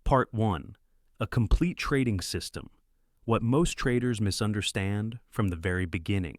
Part 1. A complete trading system. What most traders misunderstand from the very beginning.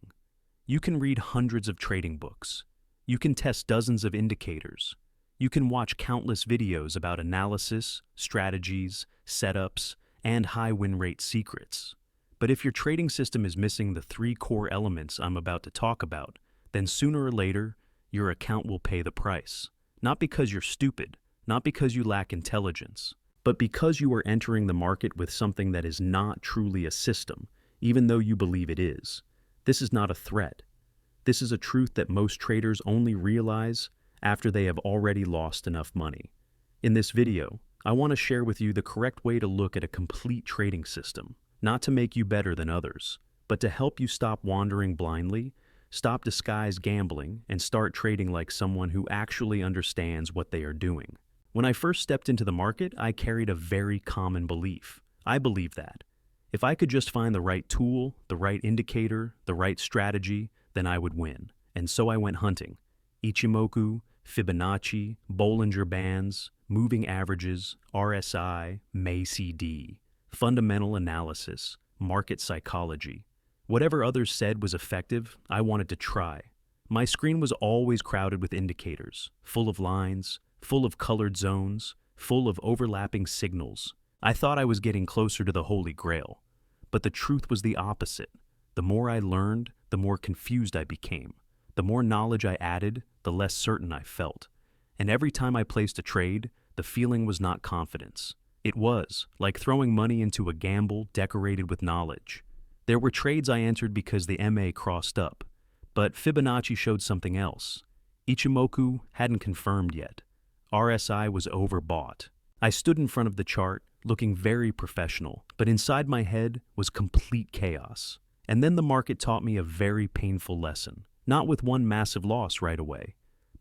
You can read hundreds of trading books. You can test dozens of indicators. You can watch countless videos about analysis, strategies, setups, and high win rate secrets. But if your trading system is missing the three core elements I'm about to talk about, then sooner or later, your account will pay the price. Not because you're stupid, not because you lack intelligence, but because you are entering the market with something that is not truly a system, even though you believe it is. This is not a threat. This is a truth that most traders only realize after they have already lost enough money. In this video, I want to share with you the correct way to look at a complete trading system, not to make you better than others, but to help you stop wandering blindly, stop disguised gambling, and start trading like someone who actually understands what they are doing. When I first stepped into the market, I carried a very common belief. I believed that if I could just find the right tool, the right indicator, the right strategy, then I would win. And so I went hunting. Ichimoku, Fibonacci, Bollinger Bands, moving averages, RSI, MACD, fundamental analysis, market psychology. Whatever others said was effective, I wanted to try. My screen was always crowded with indicators, full of lines, full of colored zones, full of overlapping signals. I thought I was getting closer to the Holy Grail. But the truth was the opposite. The more I learned, the more confused I became. The more knowledge I added, the less certain I felt. And every time I placed a trade, the feeling was not confidence. It was like throwing money into a gamble decorated with knowledge. There were trades I entered because the MA crossed up, but Fibonacci showed something else. Ichimoku hadn't confirmed yet. RSI was overbought. I stood in front of the chart, looking very professional, but inside my head was complete chaos. And then the market taught me a very painful lesson, not with one massive loss right away,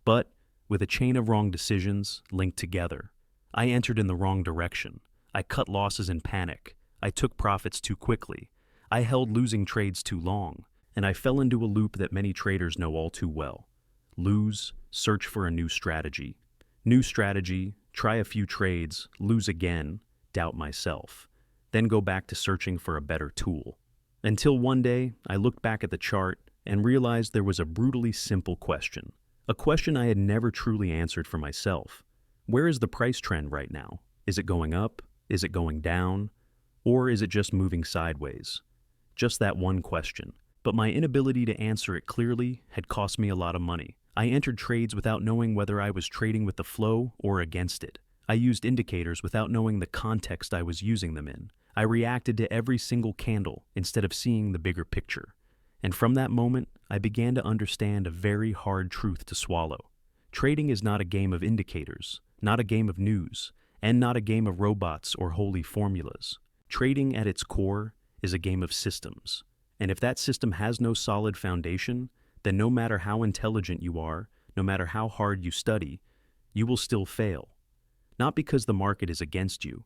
but with a chain of wrong decisions linked together. I entered in the wrong direction. I cut losses in panic. I took profits too quickly. I held losing trades too long, and I fell into a loop that many traders know all too well. Lose, search for a new strategy. New strategy, try a few trades, lose again, doubt myself, then go back to searching for a better tool. Until one day, I looked back at the chart and realized there was a brutally simple question. A question I had never truly answered for myself. Where is the price trend right now? Is it going up? Is it going down? Or is it just moving sideways? Just that one question. But my inability to answer it clearly had cost me a lot of money. I entered trades without knowing whether I was trading with the flow or against it. I used indicators without knowing the context I was using them in. I reacted to every single candle instead of seeing the bigger picture. And from that moment, I began to understand a very hard truth to swallow. Trading is not a game of indicators, not a game of news, and not a game of robots or holy formulas. Trading at its core is a game of systems. And if that system has no solid foundation, then no matter how intelligent you are, no matter how hard you study, you will still fail. Not because the market is against you,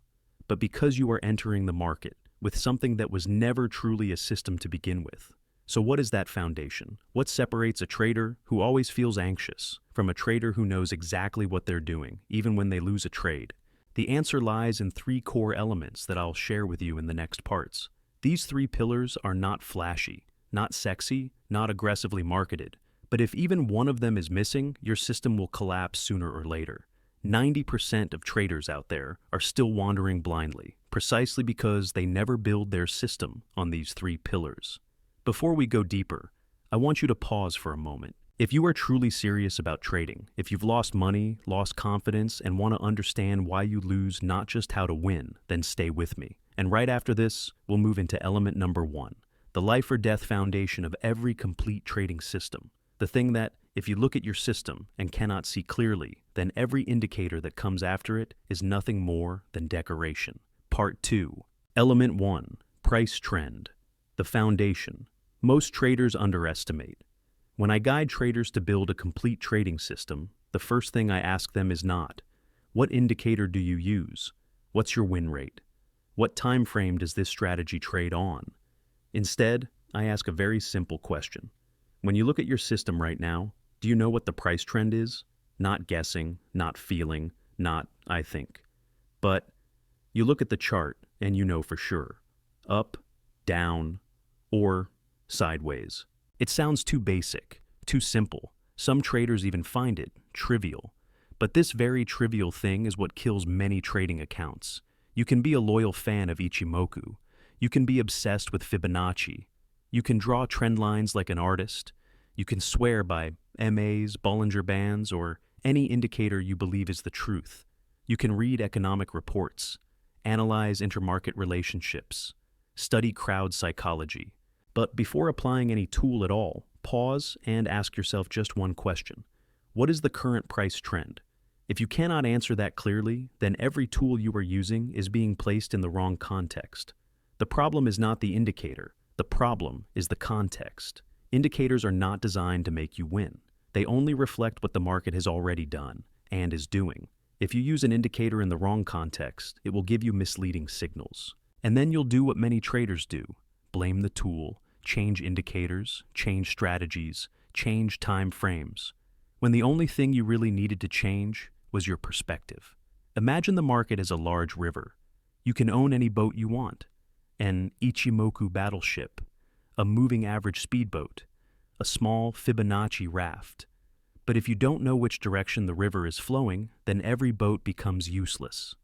but because you are entering the market with something that was never truly a system to begin with. So what is that foundation? What separates a trader who always feels anxious from a trader who knows exactly what they're doing, even when they lose a trade? The answer lies in three core elements that I'll share with you in the next parts. These three pillars are not flashy, not sexy, not aggressively marketed, but if even one of them is missing, your system will collapse sooner or later. 90% of traders out there are still wandering blindly, precisely because they never build their system on these three pillars. Before we go deeper, I want you to pause for a moment. If you are truly serious about trading, if you've lost money, lost confidence, and want to understand why you lose, not just how to win, then stay with me. And right after this, we'll move into element number 1. The life or death foundation of every complete trading system. The thing that, if you look at your system and cannot see clearly, then every indicator that comes after it is nothing more than decoration. Part 2. Element 1. Price trend. The foundation. Most traders underestimate. When I guide traders to build a complete trading system, the first thing I ask them is not, what indicator do you use? What's your win rate? What time frame does this strategy trade on? Instead, I ask a very simple question. When you look at your system right now, do you know what the price trend is? Not guessing, not feeling, not I think. But You look at the chart and you know for sure. Up, down, or sideways. It sounds too basic, too simple. Some traders even find it trivial. But this very trivial thing is what kills many trading accounts. You can be a loyal fan of Ichimoku. You can be obsessed with Fibonacci. You can draw trend lines like an artist. You can swear by MAs, Bollinger Bands, or any indicator you believe is the truth. You can read economic reports, analyze intermarket relationships, study crowd psychology. But before applying any tool at all, pause and ask yourself just one question. What is the current price trend? If you cannot answer that clearly, then every tool you are using is being placed in the wrong context. The problem is not the indicator. The problem is the context. Indicators are not designed to make you win. They only reflect what the market has already done and is doing. If you use an indicator in the wrong context, it will give you misleading signals. And then you'll do what many traders do. Blame the tool, change indicators, change strategies, change time frames, when the only thing you really needed to change was your perspective. Imagine the market as a large river. You can own any boat you want. An Ichimoku battleship, a moving average speedboat, a small Fibonacci raft. But if you don't know which direction the river is flowing, then every boat becomes useless.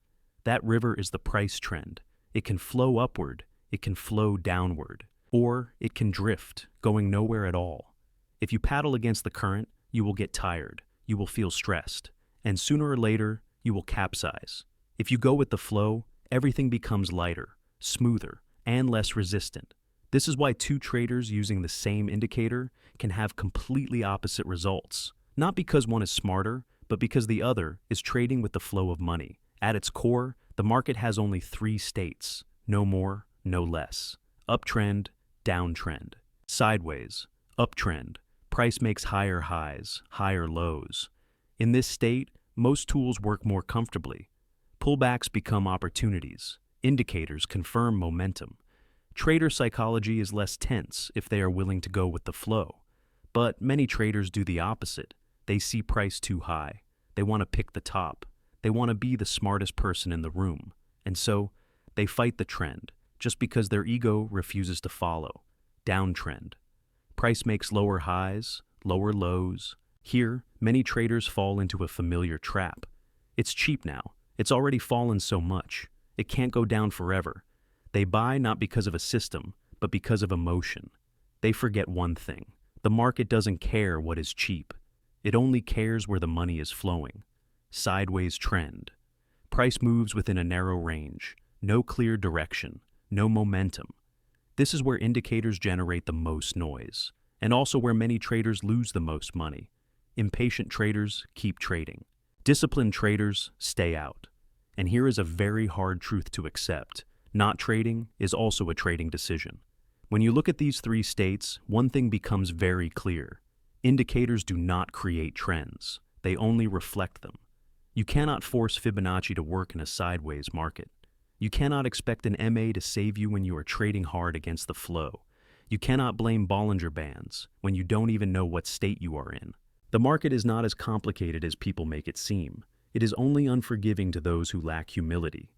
That river is the price trend. It can flow upward, it can flow downward, or it can drift, going nowhere at all. If you paddle against the current, you will get tired, you will feel stressed, and sooner or later, you will capsize. If you go with the flow, everything becomes lighter, smoother, and less resistant. This is why two traders using the same indicator can have completely opposite results. Not because one is smarter, but because the other is trading with the flow of money. At its core, the market has only three states, no more, no less. Uptrend, downtrend. Sideways, uptrend. Price makes higher highs, higher lows. In this state, most tools work more comfortably. Pullbacks become opportunities. Indicators confirm momentum. Trader psychology is less tense if they are willing to go with the flow. But many traders do the opposite. They see price too high. They want to pick the top. They want to be the smartest person in the room. And so, they fight the trend, just because their ego refuses to follow. Downtrend. Price makes lower highs, lower lows. Here, many traders fall into a familiar trap. It's cheap now. It's already fallen so much. It can't go down forever. They buy not because of a system, but because of emotion. They forget one thing. The market doesn't care what is cheap. It only cares where the money is flowing. Sideways trend. Price moves within a narrow range. No clear direction. No momentum. This is where indicators generate the most noise, and also where many traders lose the most money. Impatient traders keep trading. Disciplined traders stay out. And here is a very hard truth to accept. Not trading is also a trading decision. When you look at these three states, one thing becomes very clear. Indicators do not create trends. They only reflect them. You cannot force Fibonacci to work in a sideways market. You cannot expect an MA to save you when you are trading hard against the flow. You cannot blame Bollinger Bands when you don't even know what state you are in. The market is not as complicated as people make it seem. It is only unforgiving to those who lack humility.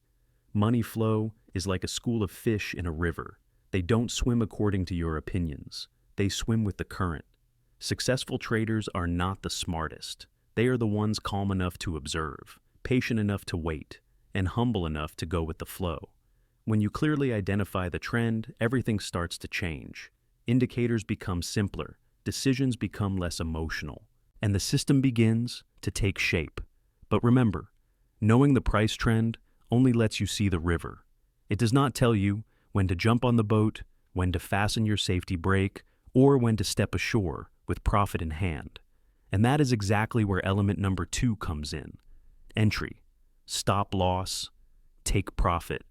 Money flow is like a school of fish in a river. They don't swim according to your opinions. They swim with the current. Successful traders are not the smartest. They are the ones calm enough to observe, patient enough to wait, and humble enough to go with the flow. When you clearly identify the trend, everything starts to change. Indicators become simpler, decisions become less emotional, and the system begins to take shape. But remember, knowing the price trend only lets you see the river. It does not tell you when to jump on the boat, when to fasten your safety brake, or when to step ashore with profit in hand. And that is exactly where element number 2 comes in. Entry. Stop loss, take profit.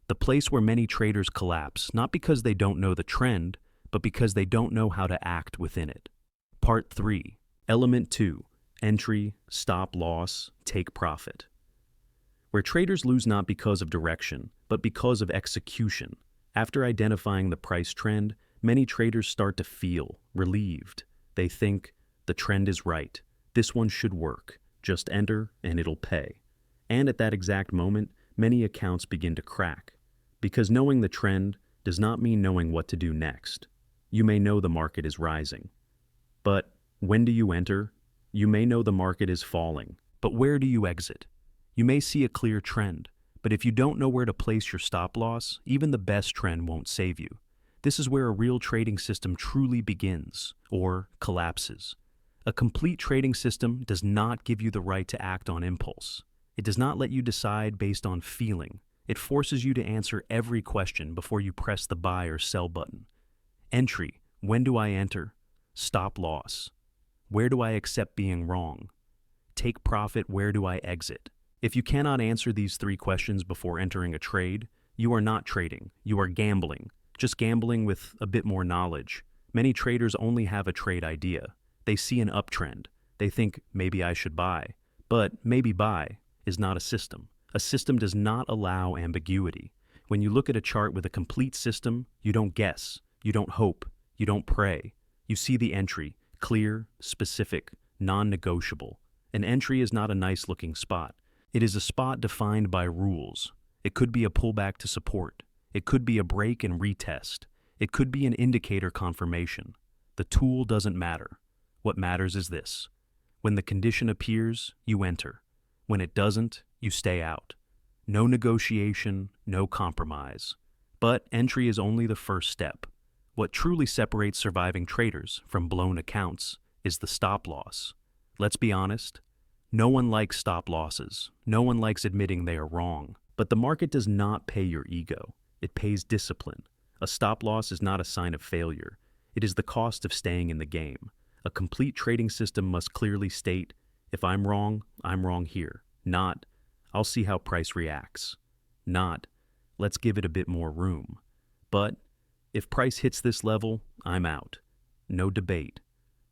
The place where many traders collapse, not because they don't know the trend, but because they don't know how to act within it. Part 3. Element 2. Entry, stop loss, take profit. Where traders lose not because of direction, but because of execution. After identifying the price trend, many traders start to feel relieved. They think, the trend is right. This one should work. Just enter and it'll pay. And at that exact moment, many accounts begin to crack, because knowing the trend does not mean knowing what to do next. You may know the market is rising, but when do you enter? You may know the market is falling, but where do you exit? You may see a clear trend, but if you don't know where to place your stop loss, even the best trend won't save you. This is where a real trading system truly begins, or collapses. A complete trading system does not give you the right to act on impulse. It does not let you decide based on feeling. It forces you to answer every question before you press the buy or sell button. Entry: when do I enter? Stop loss: where do I accept being wrong? Take profit: where do I exit? If you cannot answer these three questions before entering a trade, you are not trading, you are gambling. Just gambling with a bit more knowledge. Many traders only have a trade idea. They see an uptrend. They think, maybe I should buy. But maybe buy is not a system. A system does not allow ambiguity. When you look at a chart with a complete system, you don't guess, you don't hope, you don't pray. You see the entry: clear, specific, non-negotiable. An entry is not a nice-looking spot. It is a spot defined by rules. It could be a pullback to support. It could be a break and retest. It could be an indicator confirmation. The tool doesn't matter. What matters is this: when the condition appears, you enter. When it doesn't, you stay out. No negotiation, no compromise. But entry is only the first step. What truly separates surviving traders from blown accounts is the stop loss. Let's be honest. No one likes stop losses. No one likes admitting they are wrong. But the market does not pay your ego. It pays discipline. A stop loss is not a sign of failure. It is the cost of staying in the game. A complete trading system must clearly state, if I'm wrong here. Not, I'll see how price reacts. Not, let's give it a bit more room. But, if price hits this level, I'm out. No debate.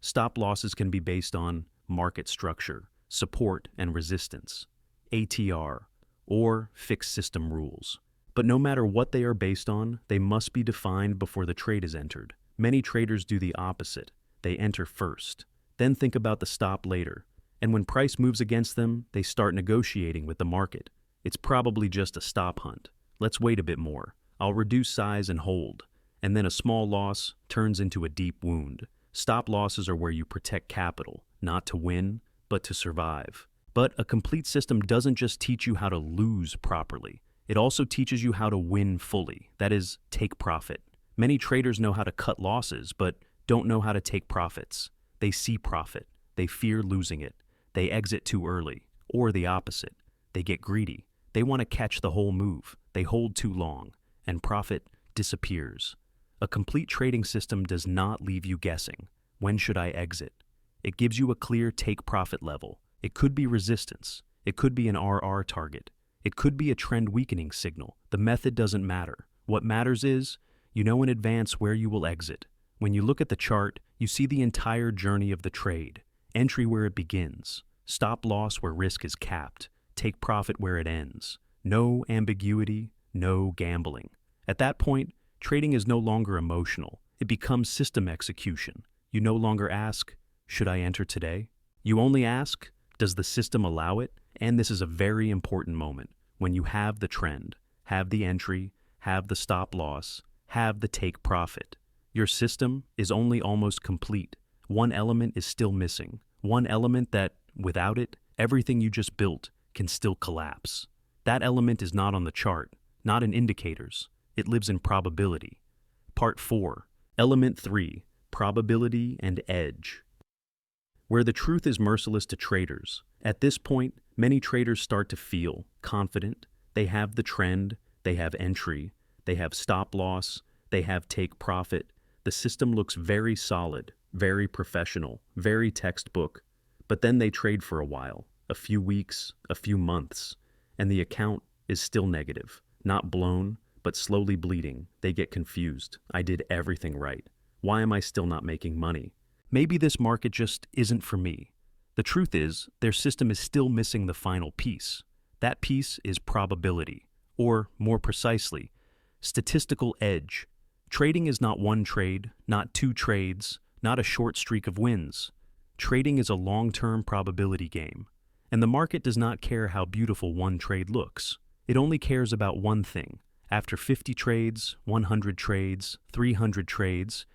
Stop losses can be based on market structure, support and resistance, ATR, or fixed system rules. But no matter what they are based on, they must be defined before the trade is entered. Many traders do the opposite. They enter first, then think about the stop later. And when price moves against them, they start negotiating with the market. It's probably just a stop hunt. Let's wait a bit more. I'll reduce size and hold. And then a small loss turns into a deep wound. Stop losses are where you protect capital, not to win, but to survive. But a complete system doesn't just teach you how to lose properly. It also teaches you how to win fully, that is, take profit. Many traders know how to cut losses, but don't know how to take profits. They see profit. They fear losing it. They exit too early, or the opposite. They get greedy. They want to catch the whole move. They hold too long, and profit disappears. A complete trading system does not leave you guessing. When should I exit? It gives you a clear take profit level. It could be resistance. It could be an RR target. It could be a trend weakening signal. The method doesn't matter. What matters is, you know in advance where you will exit. When you look at the chart, you see the entire journey of the trade. Entry where it begins. Stop loss where risk is capped. Take profit where it ends. No ambiguity, no gambling. At that point, trading is no longer emotional. It becomes system execution. You no longer ask, should I enter today? You only ask, does the system allow it? And this is a very important moment. When you have the trend, have the entry, have the stop loss, have the take profit. Your system is only almost complete. One element is still missing. One element that, without it, everything you just built can still collapse. That element is not on the chart, not in indicators. It lives in probability. Part 4. Element 3. Probability and edge. Where the truth is merciless to traders. At this point, many traders start to feel confident. They have the trend, they have entry, they have stop loss, they have take profit. The system looks very solid, very professional, very textbook. But then they trade for a while, a few weeks, a few months, and the account is still negative. Not blown, but slowly bleeding. They get confused. I did everything right. Why am I still not making money? Maybe this market just isn't for me. The truth is, their system is still missing the final piece. That piece is probability, or more precisely, statistical edge. Trading is not one trade, not two trades, not a short streak of wins. Trading is a long-term probability game, and the market does not care how beautiful one trade looks. It only cares about one thing. After 50 trades, 100 trades, 300 trades,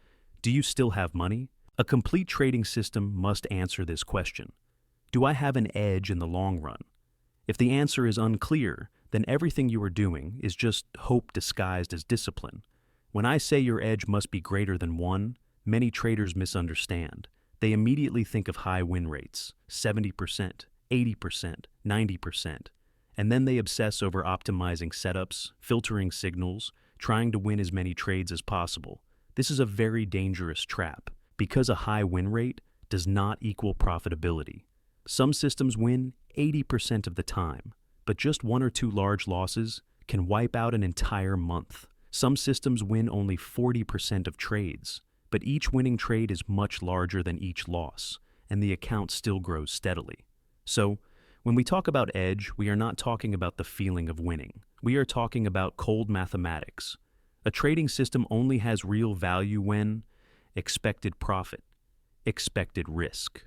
do you still have money? A complete trading system must answer this question. Do I have an edge in the long run? If the answer is unclear, then everything you are doing is just hope disguised as discipline. When I say your edge must be greater than 1, many traders misunderstand. They immediately think of high win rates, 70%, 80%, 90%, and then they obsess over optimizing setups, filtering signals, trying to win as many trades as possible. This is a very dangerous trap, because a high win rate does not equal profitability. Some systems win 80% of the time, but just 1 or 2 large losses can wipe out an entire month. Some systems win only 40% of trades, but each winning trade is much larger than each loss, and the account still grows steadily. So, when we talk about edge, we are not talking about the feeling of winning. We are talking about cold mathematics. A trading system only has real value when expected profit, expected risk.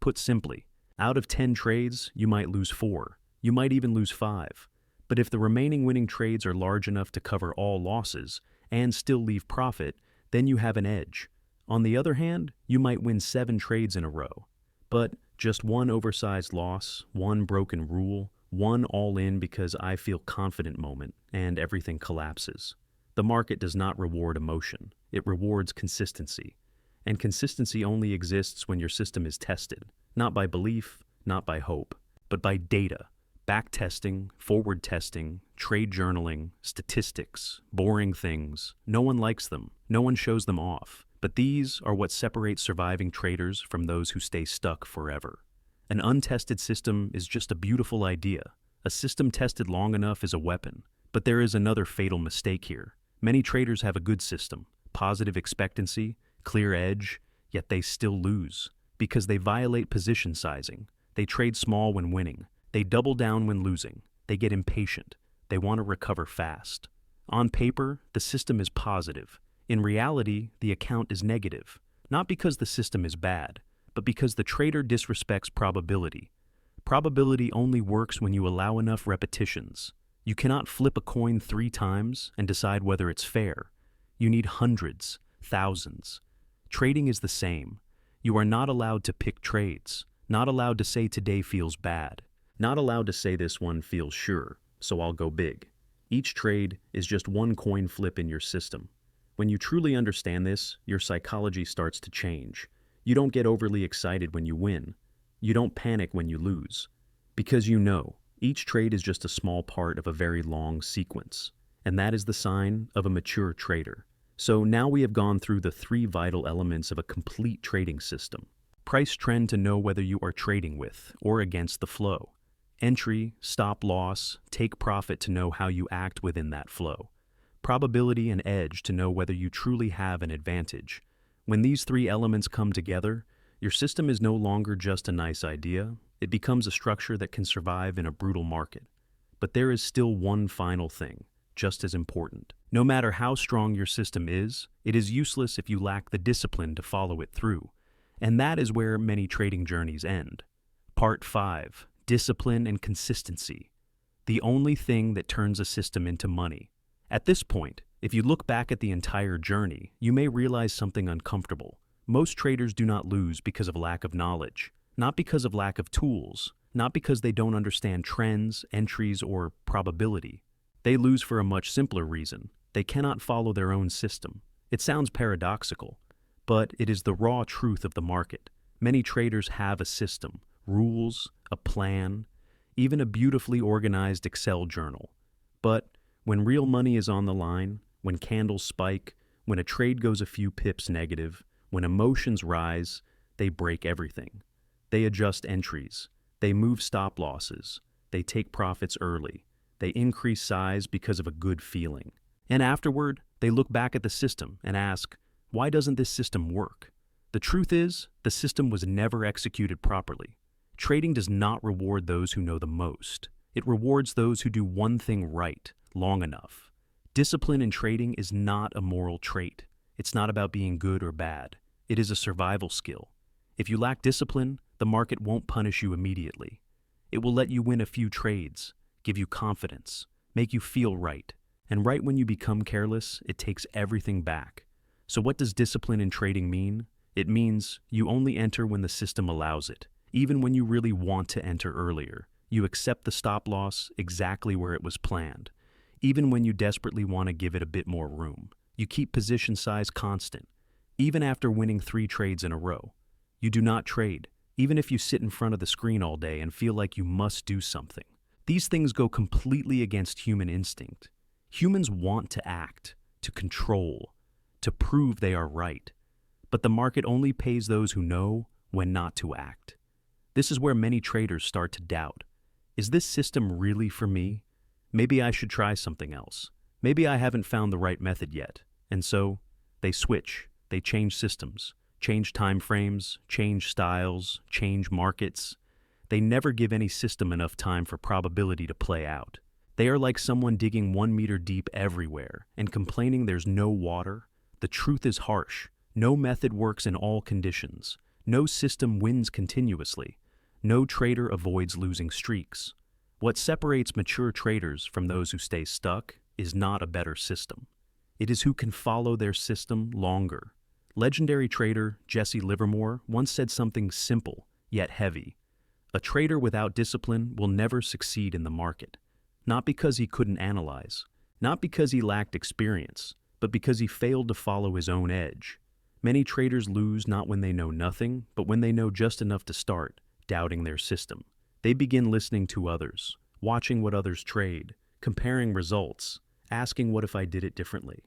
Put simply, out of 10 trades, you might lose 4. You might even lose 5. But if the remaining winning trades are large enough to cover all losses and still leave profit, then you have an edge. On the other hand, you might win 7 trades in a row, but just 1 oversized loss, 1 broken rule, 1 all-in because I feel confident moment, and everything collapses. The market does not reward emotion. It rewards consistency. And consistency only exists when your system is tested, not by belief, not by hope, but by data. Back testing, forward testing, trade journaling, statistics, boring things. No one likes them. No one shows them off. But these are what separate surviving traders from those who stay stuck forever. An untested system is just a beautiful idea. A system tested long enough is a weapon. But there is another fatal mistake here. Many traders have a good system, positive expectancy, clear edge, yet they still lose because they violate position sizing. They trade small when winning. They double down when losing. They get impatient. They want to recover fast. On paper, the system is positive. In reality, the account is negative, not because the system is bad, but because the trader disrespects probability. Probability only works when you allow enough repetitions. You cannot flip a coin 3 times and decide whether it's fair. You need hundreds, thousands. Trading is the same. You are not allowed to pick trades, not allowed to say today feels bad, not allowed to say this one feels sure, so I'll go big. Each trade is just 1 coin flip in your system. When you truly understand this, your psychology starts to change. You don't get overly excited when you win. You don't panic when you lose. Because you know, each trade is just a small part of a very long sequence. And that is the sign of a mature trader. So now we have gone through the 3 vital elements of a complete trading system. Price trend to know whether you are trading with or against the flow. Entry, stop loss, take profit to know how you act within that flow. Probability and edge to know whether you truly have an advantage. When these 3 elements come together, your system is no longer just a nice idea. It becomes a structure that can survive in a brutal market. But there is still one final thing, just as important. No matter how strong your system is, it is useless if you lack the discipline to follow it through. And that is where many trading journeys end. Part 5. Discipline and consistency. The only thing that turns a system into money. At this point, if you look back at the entire journey, you may realize something uncomfortable. Most traders do not lose because of lack of knowledge, not because of lack of tools, not because they don't understand trends, entries, or probability. They lose for a much simpler reason. They cannot follow their own system. It sounds paradoxical, but it is the raw truth of the market. Many traders have a system, rules, a plan, even a beautifully organized Excel journal. But when real money is on the line, when candles spike, when a trade goes a few pips negative, when emotions rise, they break everything. They adjust entries. They move stop losses. They take profits early. They increase size because of a good feeling. And afterward, they look back at the system and ask, why doesn't this system work? The truth is, the system was never executed properly. Trading does not reward those who know the most. It rewards those who do one thing right, long enough. Discipline in trading is not a moral trait. It's not about being good or bad. It is a survival skill. If you lack discipline, the market won't punish you immediately. It will let you win a few trades, give you confidence, make you feel right. And right when you become careless, it takes everything back. So what does discipline in trading mean? It means you only enter when the system allows it, even when you really want to enter earlier. You accept the stop loss exactly where it was planned, even when you desperately want to give it a bit more room. You keep position size constant, even after winning 3 trades in a row. You do not trade, even if you sit in front of the screen all day and feel like you must do something. These things go completely against human instinct. Humans want to act, to control, to prove they are right. But the market only pays those who know when not to act. This is where many traders start to doubt. Is this system really for me? Maybe I should try something else. Maybe I haven't found the right method yet. And so, they switch, they change systems, change time frames, change styles, change markets. They never give any system enough time for probability to play out. They are like someone digging 1 meter deep everywhere and complaining there's no water. The truth is harsh. No method works in all conditions. No system wins continuously. No trader avoids losing streaks. What separates mature traders from those who stay stuck is not a better system. It is who can follow their system longer. Legendary trader Jesse Livermore once said something simple, yet heavy. A trader without discipline will never succeed in the market. Not because he couldn't analyze, not because he lacked experience, but because he failed to follow his own edge. Many traders lose not when they know nothing, but when they know just enough to start doubting their system. They begin listening to others, watching what others trade, comparing results, asking what if I did it differently.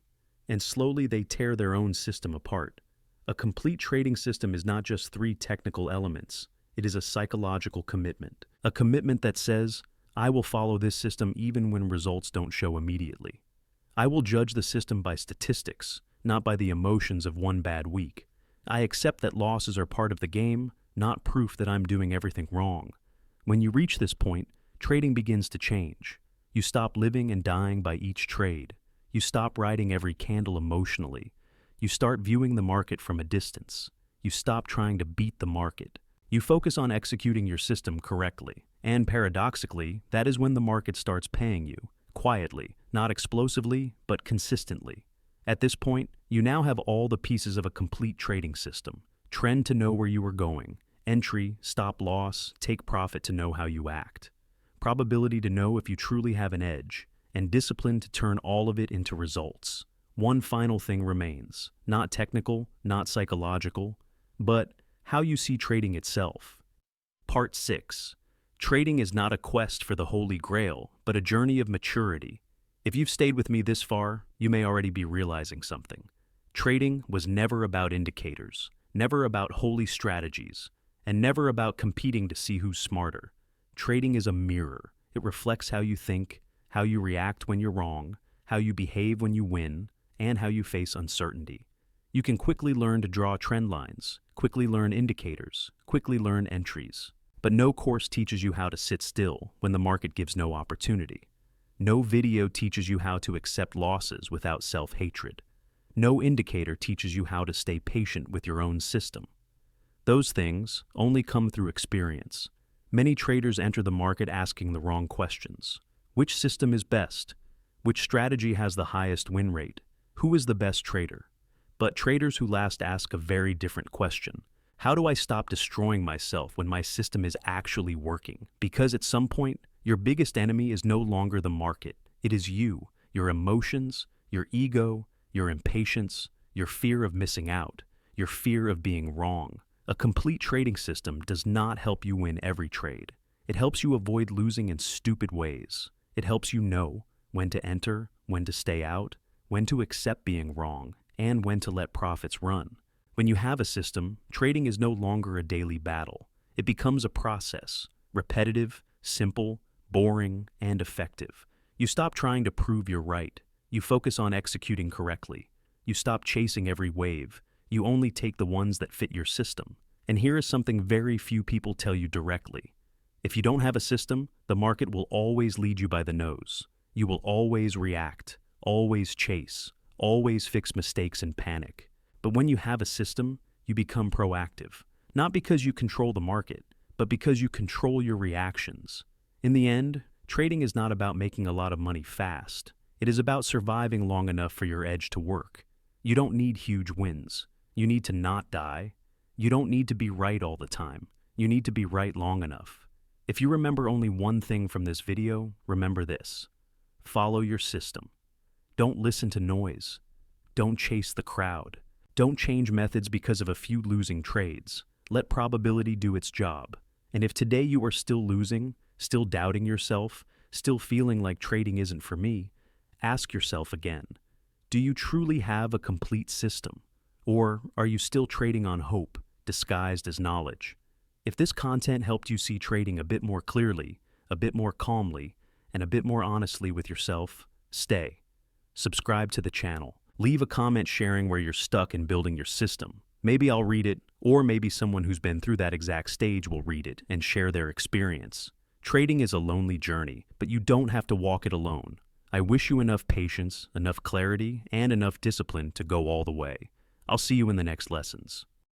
And slowly they tear their own system apart. A complete trading system is not just 3 technical elements. It is a psychological commitment. A commitment that says, I will follow this system even when results don't show immediately. I will judge the system by statistics, not by the emotions of one bad week. I accept that losses are part of the game, not proof that I'm doing everything wrong. When you reach this point, trading begins to change. You stop living and dying by each trade. You stop riding every candle emotionally. You start viewing the market from a distance. You stop trying to beat the market. You focus on executing your system correctly. And paradoxically, that is when the market starts paying you, quietly, not explosively, but consistently. At this point, you now have all the pieces of a complete trading system. Trend to know where you are going, entry, stop loss, take profit to know how you act, probability to know if you truly have an edge, and discipline to turn all of it into results. One final thing remains, not technical, not psychological, but how you see trading itself. Part 6. Trading is not a quest for the Holy Grail, but a journey of maturity. If you've stayed with me this far, you may already be realizing something. Trading was never about indicators, never about holy strategies, and never about competing to see who's smarter. Trading is a mirror. It reflects how you think, how you react when you're wrong, how you behave when you win, and how you face uncertainty. You can quickly learn to draw trend lines, quickly learn indicators, quickly learn entries. But no course teaches you how to sit still when the market gives no opportunity. No video teaches you how to accept losses without self-hatred. No indicator teaches you how to stay patient with your own system. Those things only come through experience. Many traders enter the market asking the wrong questions. Which system is best? Which strategy has the highest win rate? Who is the best trader? But traders who last ask a very different question. How do I stop destroying myself when my system is actually working? Because at some point, your biggest enemy is no longer the market. It is you, your emotions, your ego, your impatience, your fear of missing out, your fear of being wrong. A complete trading system does not help you win every trade. It helps you avoid losing in stupid ways. It helps you know when to enter, when to stay out, when to accept being wrong, and when to let profits run. When you have a system, trading is no longer a daily battle. It becomes a process, repetitive, simple, boring, and effective. You stop trying to prove you're right. You focus on executing correctly. You stop chasing every wave. You only take the ones that fit your system. And here is something very few people tell you directly. If you don't have a system, the market will always lead you by the nose. You will always react, always chase, always fix mistakes and panic. But when you have a system, you become proactive. Not because you control the market, but because you control your reactions. In the end, Trading is not about making a lot of money fast. It is about surviving long enough for your edge to work. You don't need huge wins. You need to not die. You don't need to be right all the time. You need to be right long enough. If you remember only one thing from this video, remember this. Follow your system. Don't listen to noise. Don't chase the crowd. Don't change methods because of a few losing trades. Let probability do its job. And if today you are still losing, still doubting yourself, still feeling like trading isn't for me, ask yourself again, do you truly have a complete system? Or are you still trading on hope, disguised as knowledge? If this content helped you see trading a bit more clearly, a bit more calmly, and a bit more honestly with yourself, stay. Subscribe to the channel. Leave a comment sharing where you're stuck in building your system. Maybe I'll read it, or maybe someone who's been through that exact stage will read it and share their experience. Trading is a lonely journey, but you don't have to walk it alone. I wish you enough patience, enough clarity, and enough discipline to go all the way. I'll see you in the next lessons.